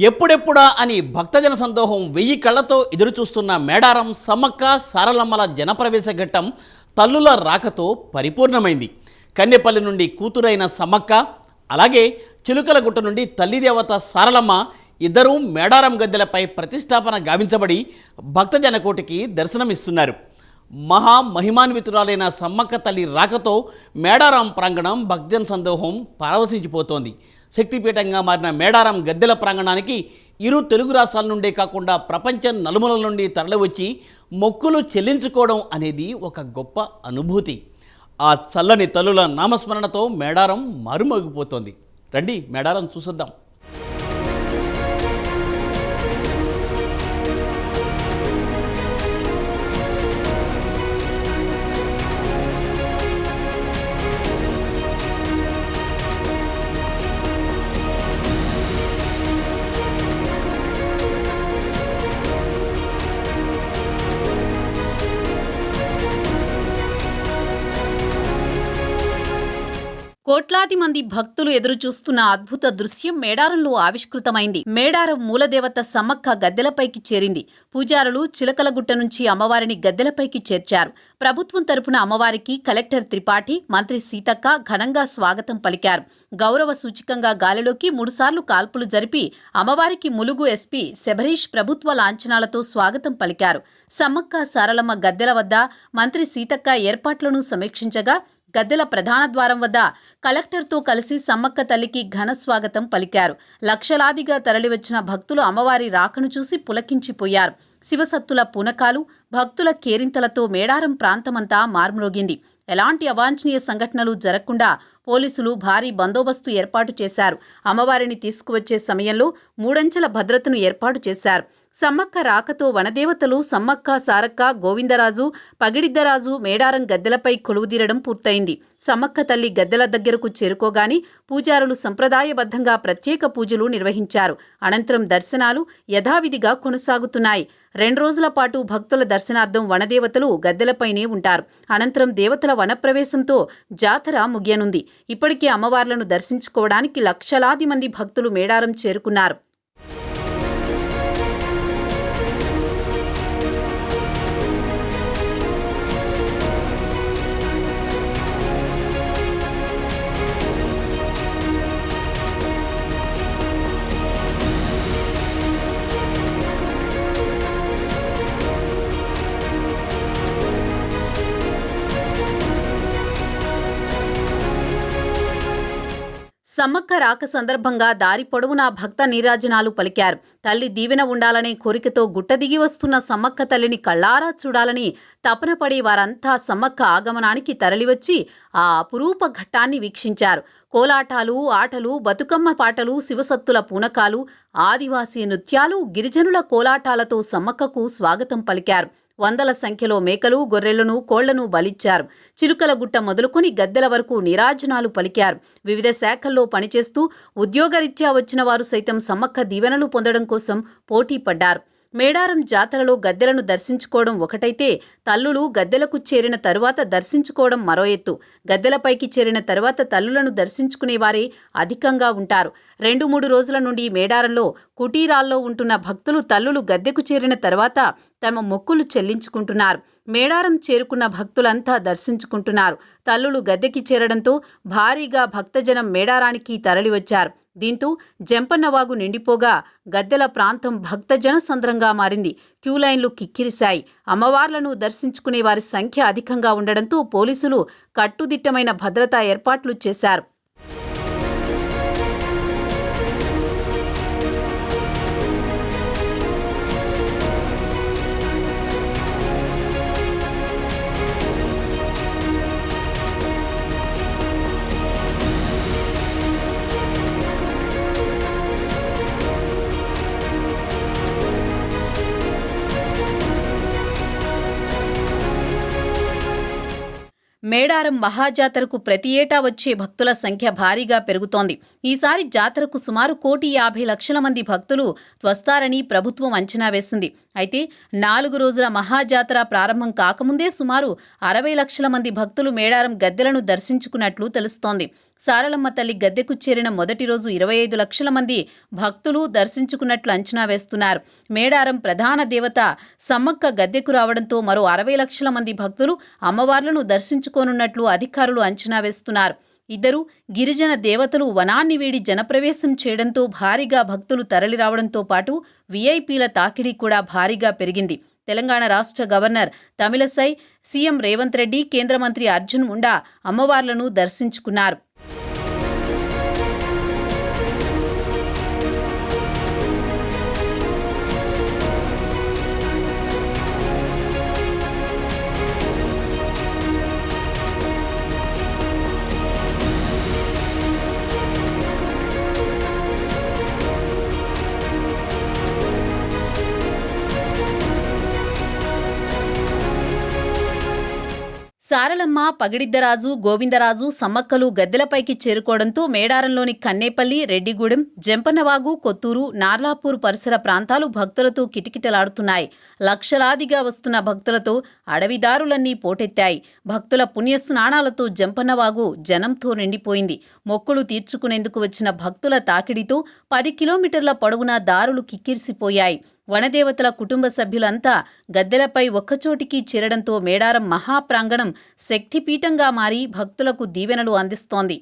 ఎప్పుడెప్పుడా అని భక్తజన సందోహం 1000 కళ్లతో ఎదురుచూస్తున్న మేడారం సమ్మక్క సారలమ్మల జనప్రవేశ ఘట్టం తల్లుల రాకతో పరిపూర్ణమైంది. కన్నెపల్లి నుండి కూతురైన సమ్మక్క, అలాగే చిలుకలగుట్ట నుండి తల్లిదేవత సారలమ్మ ఇద్దరూ మేడారం గద్దెలపై ప్రతిష్టాపన గావించబడి భక్తజనకోటికి దర్శనమిస్తున్నారు. మహామహిమాన్వితురాలైన సమ్మక్క తల్లి రాకతో మేడారం ప్రాంగణం భక్తజన సందోహం పరవశించిపోతోంది. శక్తిపీఠంగా మారిన మేడారం గద్దెల ప్రాంగణానికి ఇరు తెలుగు రాష్ట్రాల నుండే కాకుండా ప్రపంచం నలుమూలల నుండి తరలివచ్చి మొక్కులు చెల్లించుకోవడం అనేది ఒక గొప్ప అనుభూతి. ఆ చల్లని తల్లుల నామస్మరణతో మేడారం మారుమోగిపోతోంది. రండి మేడారం చూసొద్దాం. కోట్లాది మంది భక్తులు ఎదురుచూస్తున్న అద్భుత దృశ్యం మేడారంలో ఆవిష్కృతమైంది. మేడారం మూలదేవత సమ్మక్క గద్దెలపైకి చేరింది. పూజారులు చిలకలగుట్ట నుంచి అమ్మవారిని గద్దెలపైకి చేర్చారు. ప్రభుత్వం తరపున అమ్మవారికి కలెక్టర్ త్రిపాఠి, మంత్రి సీతక్క ఘనంగా స్వాగతం పలికారు. గౌరవ సూచికంగా గాలిలోకి 3 సార్లు కాల్పులు జరిపి అమ్మవారికి ములుగు ఎస్పీ శబరీష్ ప్రభుత్వ లాంఛనాలతో స్వాగతం పలికారు. సమ్మక్క సారలమ్మ గద్దెల వద్ద మంత్రి సీతక్క ఏర్పాట్లను సమీక్షించగా గద్దెల ప్రధాన ద్వారం వద్ద కలెక్టర్తో కలిసి సమ్మక్క తల్లికి ఘన స్వాగతం పలికారు. లక్షలాదిగా తరలివచ్చిన భక్తులు అమ్మవారి రాకను చూసి పులకించిపోయారు. శివసత్తుల పూనకాలు, భక్తుల కేరింతలతో మేడారం ప్రాంతమంతా మార్మ్రోగింది. ఎలాంటి అవాంఛనీయ సంఘటనలు జరగకుండా పోలీసులు భారీ బందోబస్తు ఏర్పాటు చేశారు. అమ్మవారిని తీసుకువచ్చే సమయంలో 3 అంచెల భద్రతను ఏర్పాటు చేశారు. సమ్మక్క రాకతో వనదేవతలు సమ్మక్క, సారక్క, గోవిందరాజు, పగిడిద్దరాజు మేడారం గద్దెలపై కొలువుదీరడం పూర్తయింది. సమ్మక్క తల్లి గద్దెల దగ్గరకు చేరుకోగాని పూజారులు సంప్రదాయబద్ధంగా ప్రత్యేక పూజలు నిర్వహించారు. అనంతరం దర్శనాలు యథావిధిగా కొనసాగుతున్నాయి. 2 రోజుల పాటు భక్తుల దర్శనార్థం వనదేవతలు గద్దెలపైనే ఉంటారు. అనంతరం దేవతల వనప్రవేశంతో జాతర ముగియనుంది. ఇప్పటికే అమ్మవార్లను దర్శించుకోవడానికి లక్షలాది మంది భక్తులు మేడారం చేరుకున్నారు. సమ్మక్క రాక సందర్భంగా దారి పొడవునా భక్త నీరాజనాలు పలికారు. తల్లి దీవెన ఉండాలనే కోరికతో గుట్ట దిగి వస్తున్న సమ్మక్క తల్లిని కళ్ళారా చూడాలని తపన పడే వారంతా సమ్మక్క ఆగమనానికి తరలివచ్చి ఆ అపురూప ఘట్టాన్ని వీక్షించారు. కోలాటాలు, ఆటలు, బతుకమ్మ పాటలు, శివసత్తుల పూనకాలు, ఆదివాసీ నృత్యాలు, గిరిజనుల కోలాటాలతో సమ్మక్కకు స్వాగతం పలికారు. వందల సంఖ్యలో మేకలు, గొర్రెలను, కోళ్లను బలిచ్చారు. చిలుకలగుట్ట మొదలుకొని గద్దెల వరకు నీరాజనాలు పలికారు. వివిధ శాఖల్లో పనిచేస్తూ ఉద్యోగరీత్యా వచ్చిన వారు సైతం సమ్మక్క దీవెనలు పొందడం కోసం పోటీ పడ్డారు. మేడారం జాతరలో గద్దెలను దర్శించుకోవడం ఒకటైతే తల్లులు గద్దెలకు చేరిన తరువాత దర్శించుకోవడం మరో ఎత్తు. గద్దెలపైకి చేరిన తరువాత తల్లులను దర్శించుకునేవారే అధికంగా ఉంటారు. 2-3 రోజుల నుండి మేడారంలో కుటీరాల్లో ఉంటున్న భక్తులు తల్లులు గద్దెకు చేరిన తర్వాత తమ మొక్కులు చెల్లించుకుంటున్నారు. మేడారం చేరుకున్న భక్తులంతా దర్శించుకుంటున్నారు. తల్లులు గద్దెకి చేరడంతో భారీగా భక్తజనం మేడారానికి తరలివచ్చారు. దీంతో జంపన్నవాగు నిండిపోగా గద్దెల ప్రాంతం భక్తజన సంద్రంగా మారింది. క్యూలైన్లు కిక్కిరిశాయి. అమ్మవార్లను దర్శించుకునే వారి సంఖ్య అధికంగా ఉండడంతో పోలీసులు కట్టుదిట్టమైన భద్రతా ఏర్పాట్లు చేశారు. మేడారం మహాజాతరకు ప్రతి ఏటా వచ్చే భక్తుల సంఖ్య భారీగా పెరుగుతోంది. ఈసారి జాతరకు సుమారు 1,50,00,000 మంది భక్తులు వస్తారని ప్రభుత్వం అంచనా వేసింది. అయితే 4 రోజుల మహాజాతర ప్రారంభం కాకముందే సుమారు 60 లక్షల మంది భక్తులు మేడారం గద్దెలను దర్శించుకున్నట్లు తెలుస్తోంది. సారలమ్మ తల్లి గద్దెకు చేరిన మొదటి రోజు 25 లక్షల మంది భక్తులు దర్శించుకున్నట్లు అంచనా వేస్తున్నారు. మేడారం ప్రధాన దేవత సమ్మక్క గద్దెకు రావడంతో మరో 60 లక్షల మంది భక్తులు అమ్మవార్లను దర్శించుకోనున్నట్లు అధికారులు అంచనా వేస్తున్నారు. ఇద్దరు గిరిజన దేవతలు వనాన్ని వీడి జనప్రవేశం చేయడంతో భారీగా భక్తులు తరలిరావడంతో పాటు వీఐపీల తాకిడి కూడా భారీగా పెరిగింది. తెలంగాణ రాష్ట్ర గవర్నర్ తమిళసై, సీఎం రేవంత్ రెడ్డి, కేంద్ర మంత్రి అర్జున్ ముండా అమ్మవార్లను దర్శించుకున్నారు. సారలమ్మ, పగిడిద్దరాజు, గోవిందరాజు, సమ్మక్కలు గద్దెలపైకి చేరుకోవడంతో మేడారంలోని కన్నేపల్లి, రెడ్డిగూడెం, జంపన్నవాగు, కొత్తూరు, నార్లాపూర్ పరిసర ప్రాంతాలు భక్తులతో కిటకిటలాడుతున్నాయి. లక్షలాదిగా వస్తున్న భక్తులతో అడవిదారులన్నీ పోటెత్తాయి. భక్తుల పుణ్యస్నానాలతో జంపన్నవాగు జనంతో నిండిపోయింది. మొక్కులు తీర్చుకునేందుకు వచ్చిన భక్తుల తాకిడితో 10 కిలోమీటర్ల పొడవునా దారులు కిక్కిరిసిపోయాయి. వనదేవతల కుటుంబ సభ్యులంతా గద్దెలపై ఒక్కచోటికి చేరడంతో మేడారం మహాప్రాంగణం శక్తిపీఠంగా మారి భక్తులకు దీవెనలు అందిస్తోంది.